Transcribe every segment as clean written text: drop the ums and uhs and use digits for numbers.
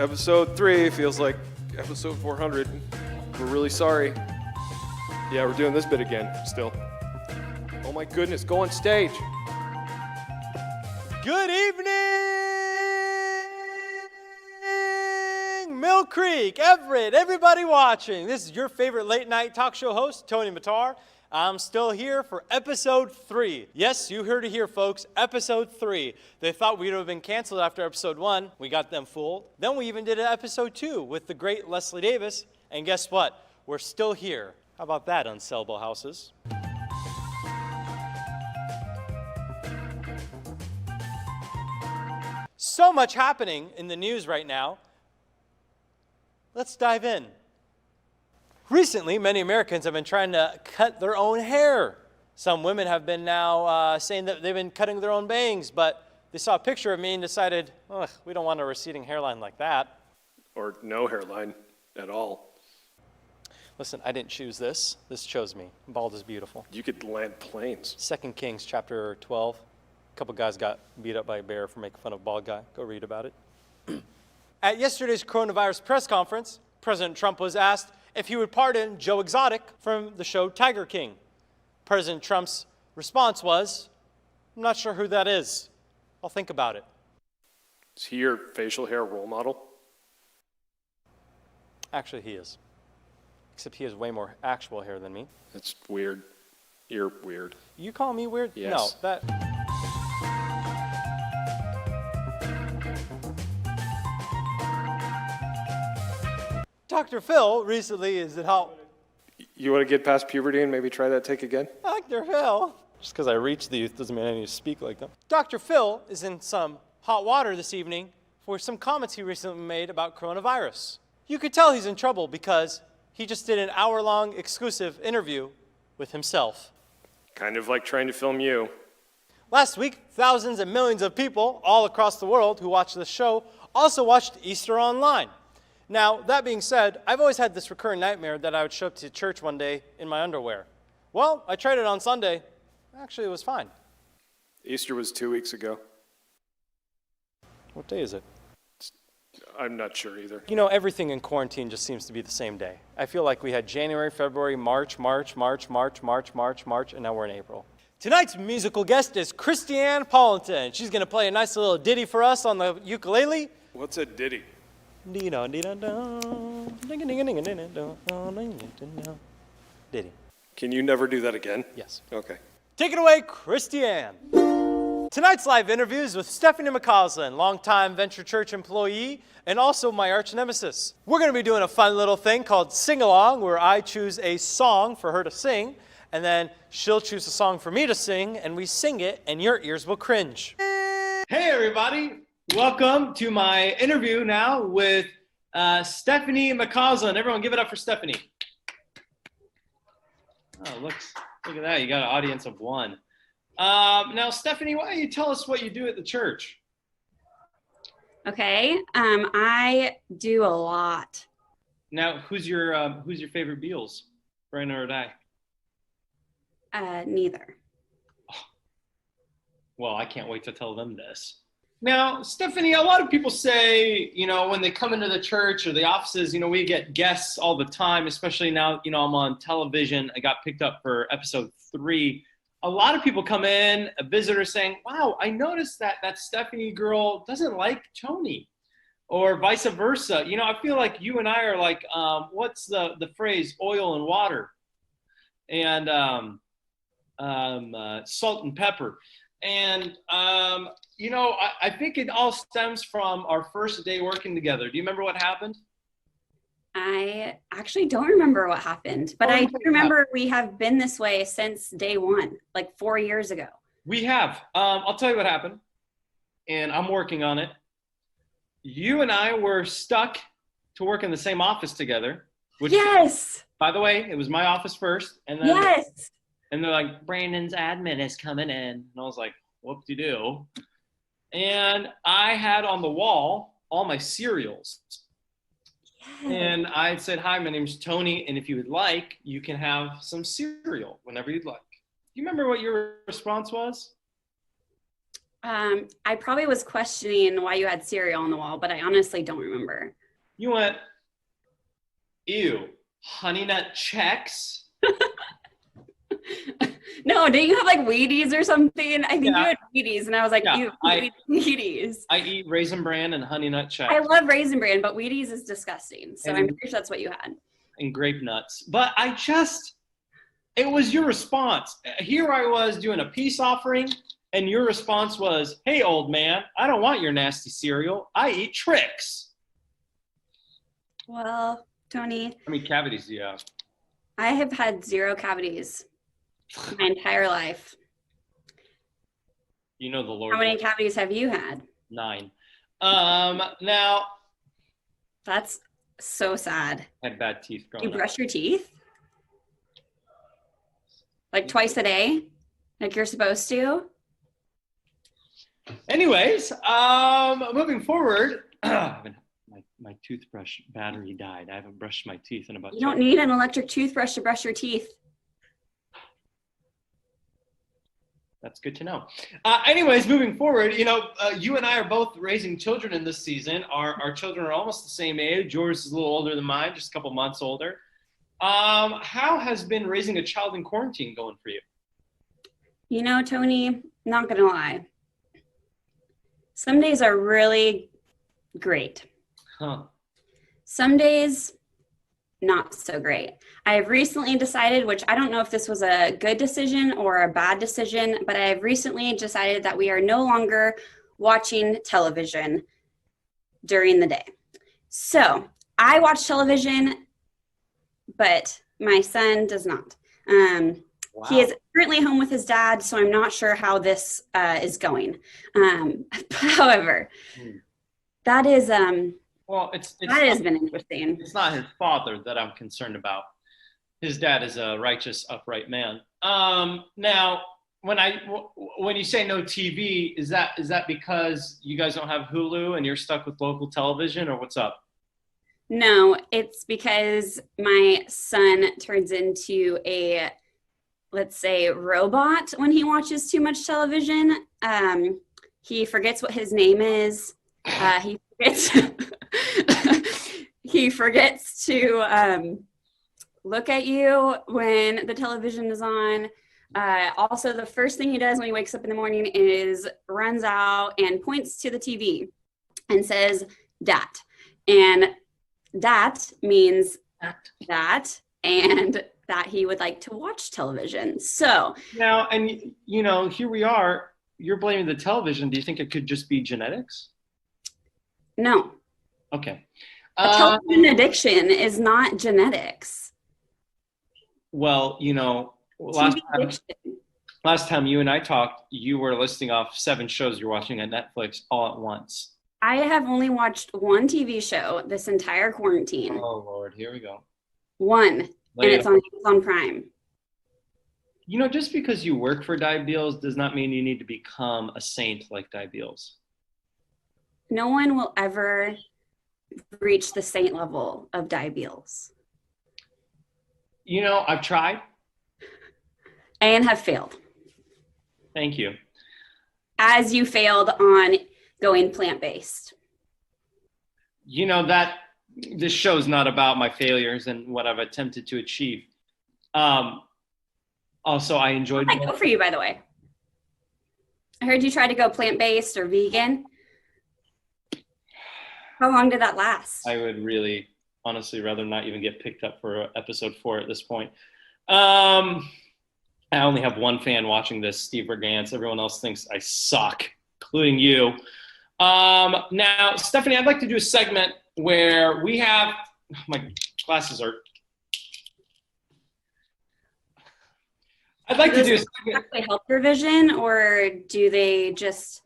Episode 3 feels like episode 400. We're really sorry. Yeah, we're doing this bit again, still. Oh my goodness, go on stage. Good evening, Mill Creek, Everett, everybody watching. This is your favorite late night talk show host, Tony Mattar. I'm still here for episode 3. Yes, you heard it here, folks, episode 3. They thought we'd have been canceled after episode 1. We got them fooled. Then we even did an episode 2 with the great Leslie Davis. And guess what? We're still here. How about that, unsellable houses? So much happening in the news right now. Let's dive in. Recently, many Americans have been trying to cut their own hair. Some women have been now saying that they've been cutting their own bangs, but they saw a picture of me and decided, we don't want a receding hairline like that. Or no hairline at all. Listen, I didn't choose this. This chose me. Bald is beautiful. You could land planes. 2 Kings chapter 12. A couple guys got beat up by a bear for making fun of a bald guy. Go read about it. At yesterday's coronavirus press conference, President Trump was asked if he would pardon Joe Exotic from the show Tiger King. President Trump's response was, I'm not sure who that is. I'll think about it. Is he your facial hair role model? Actually, he is. Except he has way more actual hair than me. That's weird. You're weird. You call me weird? Yes. No, that... Dr. Phil recently is at home. You want to get past puberty and maybe try that take again? Dr. Phil. Just because I reach the youth doesn't mean I need to speak like them. Dr. Phil is in some hot water this evening for some comments he recently made about coronavirus. You could tell he's in trouble because he just did an hour-long exclusive interview with himself. Kind of like trying to film you. Last week, thousands and millions of people all across the world who watched this show also watched Easter online. Now, that being said, I've always had this recurring nightmare that I would show up to church one day in my underwear. Well, I tried it on Sunday. Actually, it was fine. Easter was 2 weeks ago. What day is it? I'm not sure either. You know, everything in quarantine just seems to be the same day. I feel like we had January, February, March, and now we're in April. Tonight's musical guest is Christiane Paulington. She's going to play a nice little ditty for us on the ukulele. What's a ditty? Ditty. Can you never do that again? Yes. Okay. Take it away, Christiane. Tonight's live interview is with Stephanie McCausland, longtime Venture Church employee and also my arch nemesis. We're going to be doing a fun little thing called Sing Along, where I choose a song for her to sing, and then she'll choose a song for me to sing, and we sing it, and your ears will cringe. Hey, everybody. Welcome to my interview now with Stephanie McCausland. Everyone give it up for Stephanie. Oh, look at that. You got an audience of 1. Now, Stephanie, why don't you tell us what you do at the church? Okay, I do a lot. Now, who's your favorite Beals, Brian or Di? Neither. Oh. Well, I can't wait to tell them this. Now, Stephanie, a lot of people say, when they come into the church or the offices, we get guests all the time, especially now, I'm on television. I got picked up for episode 3. A lot of people come in, a visitor saying, wow, I noticed that Stephanie girl doesn't like Tony, or vice versa. I feel like you and I are like, what's the phrase, oil and water, and salt and pepper. And, I think it all stems from our first day working together. Do you remember what happened? I actually don't remember what happened, but I do remember we have been this way since day 1, like 4 years ago. We have. I'll tell you what happened, and I'm working on it. You and I were stuck to work in the same office together. Which, yes. By the way, it was my office first, and then yes. And they're like, Brandon's admin is coming in, and I was like, whoop-de-doo. And I had on the wall all my cereals. Yes. And I said, hi, my name's Tony, and if you would like, you can have some cereal whenever you'd like. Do you remember what your response was? I probably was questioning why you had cereal on the wall, but I honestly don't remember. You went, ew, Honey Nut Chex? No, didn't you have like Wheaties or something? I think you Yeah. had Wheaties, and I was like, Yeah, ew, Wheaties. I eat Raisin Bran and Honey Nut Chex. I love Raisin Bran, but Wheaties is disgusting. So And- I'm pretty sure that's what you had. and grape nuts. But it was your response. Here I was doing a peace offering, and your response was, hey, old man, I don't want your nasty cereal. I eat Trix. Well, Tony, How many cavities do you have? I have had 0 cavities my entire life. You know the Lord. How many cavities have you had? 9. Now, That's so sad. I had bad teeth growing You up. brush your teeth? Like twice a day? Like you're supposed to? Anyways, moving forward, my toothbrush battery died. I haven't brushed my teeth in about You don't need an electric toothbrush to brush your teeth. That's good to know. Anyways, moving forward, you and I are both raising children in this season. Our children are almost the same age. Yours is a little older than mine, just a couple months older. How has been raising a child in quarantine going for you? You know, Tony, not gonna lie. Some days are really great. Huh. Some days, not so great. I have recently decided, which I don't know if this was a good decision or a bad decision, but I have recently decided that we are no longer watching television during the day. So I watch television, but my son does not. Wow. He is currently home with his dad, so I'm not sure how this is going. However, that is Well, that has been interesting. It's not his father that I'm concerned about. His dad is a righteous, upright man. Now, when you say no TV, is that because you guys don't have Hulu and you're stuck with local television, or what's up? No, it's because my son turns into a, let's say, robot when he watches too much television. He forgets what his name is. He forgets. He forgets to look at you when the television is on. Also, the first thing he does when he wakes up in the morning is runs out and points to the TV and says, "Dat." And that means that, and that he would like to watch television. So now, and here we are. You're blaming the television. Do you think it could just be genetics? no, Okay. a television addiction is not genetics. Well, TV addiction. last time you and I talked, you were listing off 7 shows you're watching on Netflix all at once. I have only watched one TV show this entire quarantine. Oh, Lord, here we go. One, and it's on Amazon Prime. Just because you work for Diabeals does not mean you need to become a saint like Diabeals. No one will ever reach the saint level of Diabeals. I've tried. And have failed. Thank you. As you failed on going plant-based. That this show's not about my failures and what I've attempted to achieve. Also, I enjoyed. How'd that go for you, by the way? I heard you tried to go plant-based or vegan. How long did that last? I would really, honestly, rather not even get picked up for episode 4 at this point. I only have one fan watching this, Steve Bergantz. Everyone else thinks I suck, including you. Now, Stephanie, I'd like to do a segment where we have, my glasses are, I'd like to do a segment. Do they help your vision, or do they just?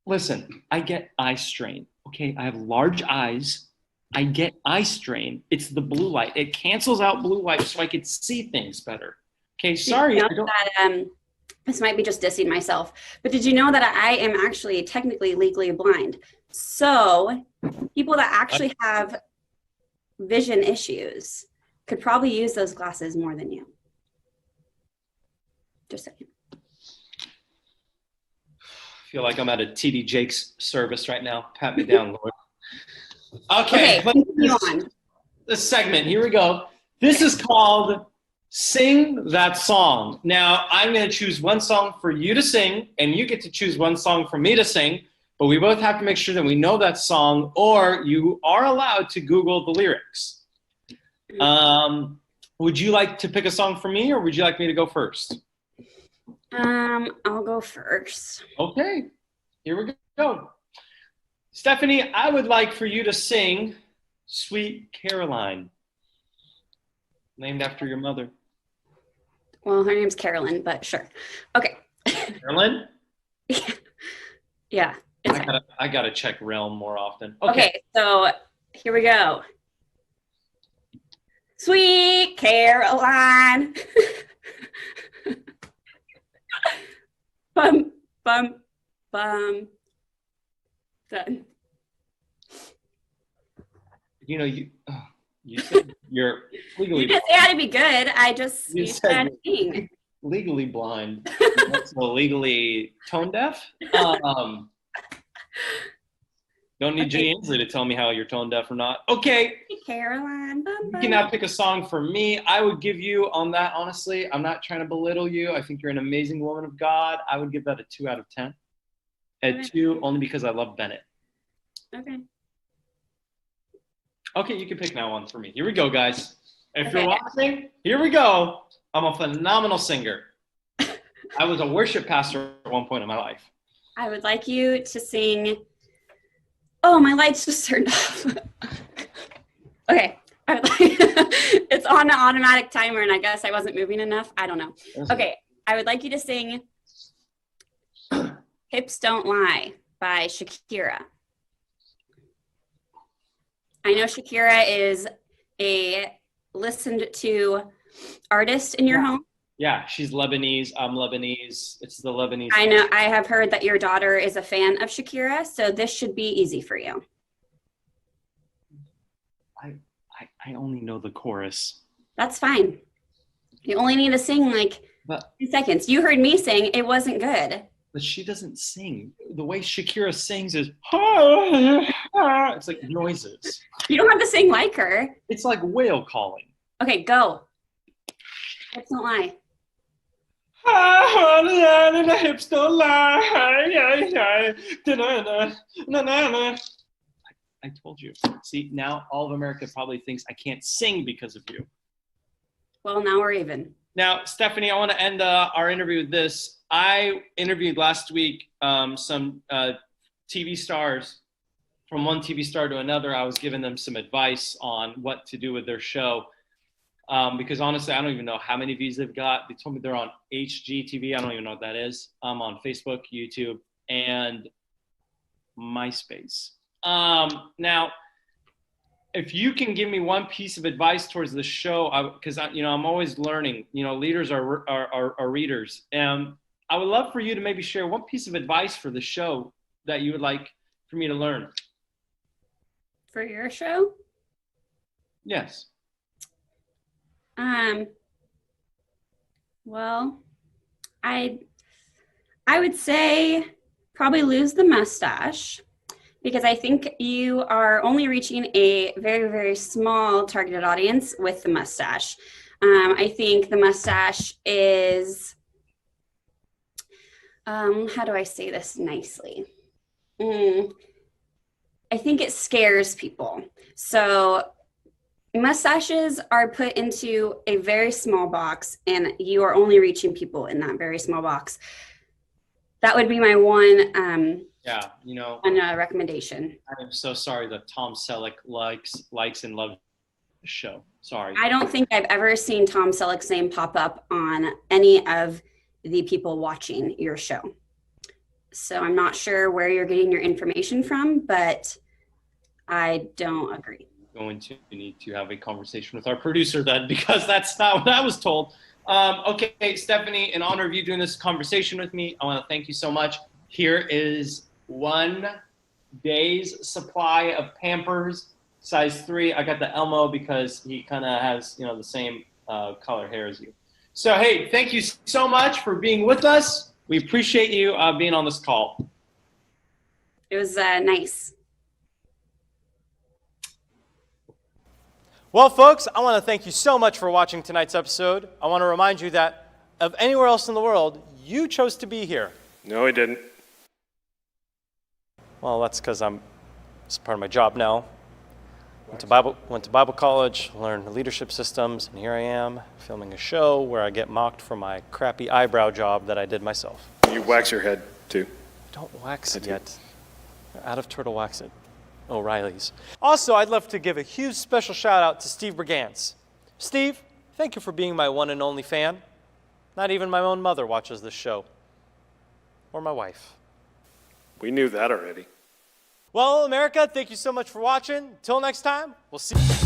Listen, I get eye strain, okay? I have large eyes. I get eye strain. It's the blue light. It cancels out blue light so I could see things better. Okay, sorry. Did you know that, this might be just dissing myself, but did you know that I am actually technically legally blind? So people that actually have vision issues could probably use those glasses more than you. Just saying. feel like I'm at a TD Jakes service right now. Pat me down, Lord. Okay, continue on. this segment, here we go. This is called Sing That Song. Now, I'm going to choose one song for you to sing, and you get to choose one song for me to sing, but we both have to make sure that we know that song, or you are allowed to Google the lyrics. Would you like to pick a song for me, or would you like me to go first? I'll go first. Okay, here we go. Stephanie, I would like for you to sing Sweet Caroline, named after your mother. Well, her name's Carolyn, but sure. Okay. Carolyn? Yeah. I gotta check Realm more often. Okay, so here we go. Sweet Caroline. Bum, bum, bum. Done. You know, you said you're legally. You didn't say how to be good. I just You you said said sing. legally blind, also legally tone deaf. Don't need Jenny Inslee to tell me how you're tone deaf or not. Okay, Sweet Caroline. Bum, you bum. can now pick a song for me. I would give you on that, honestly, I'm not trying to belittle you. I think you're an amazing woman of God. I would give that a 2 out of 10. A 2 only because I love Bennett. Okay. Okay, you can pick now one for me. Here we go, guys. If Okay. you're watching, here we go. I'm a phenomenal singer. I was a worship pastor at one point in my life. I would like you to sing. Oh, my lights just turned off. Okay. I would like, it's on an automatic timer, and I guess I wasn't moving enough. I don't know. Okay. I would like you to sing Hips Don't Lie by Shakira. I know Shakira is a listened to artist in your home. Yeah, she's Lebanese. I'm Lebanese. It's the Lebanese. I know. I have heard that your daughter is a fan of Shakira, so this should be easy for you. I only know the chorus. That's fine. You only need to sing like 2 seconds. You heard me sing. It wasn't good. But she doesn't sing. The way Shakira sings is, it's like noises. You don't have to sing like her. It's like whale calling. Okay, go. Hips don't lie. Hips don't lie. I told you. See, now all of America probably thinks I can't sing because of you. Well, now we're even. Now, Stephanie, I want to end our interview with this. I interviewed last week some TV stars. From one TV star to another, I was giving them some advice on what to do with their show. Because honestly, I don't even know how many views they've got. They told me they're on HGTV. I don't even know what that is. On Facebook, YouTube, and MySpace. Now, if you can give me one piece of advice towards the show, because I'm always learning. Leaders are readers, and I would love for you to maybe share one piece of advice for the show that you would like for me to learn. For your show? Yes. Well, I would say probably lose the mustache, because I think you are only reaching a very, very small targeted audience with the mustache. I think the mustache is, how do I say this nicely? I think it scares people. So mustaches are put into a very small box, and you are only reaching people in that very small box. That would be my one recommendation. I'm so sorry that Tom Selleck likes and loves the show. Sorry. I don't think I've ever seen Tom Selleck's name pop up on any of the people watching your show. So I'm not sure where you're getting your information from, but I don't agree. Going to need to have a conversation with our producer then, because that's not what I was told. Okay, Stephanie, in honor of you doing this conversation with me, I want to thank you so much. Here is 1 day's supply of Pampers, size 3. I got the Elmo because he kind of has, the same color hair as you. So, hey, thank you so much for being with us. We appreciate you being on this call. It was nice. Well, folks, I want to thank you so much for watching tonight's episode. I want to remind you that of anywhere else in the world, you chose to be here. No, he didn't. Well, that's because it's part of my job now. Went to Bible college, learned leadership systems, and here I am filming a show where I get mocked for my crappy eyebrow job that I did myself. You wax your head, too. Don't wax it yet. They're out of turtle wax at O'Reilly's. Also, I'd love to give a huge special shout out to Steve Brigance. Steve, thank you for being my one and only fan. Not even my own mother watches this show. Or my wife. We knew that already. Well, America, thank you so much for watching. Till next time, we'll see you.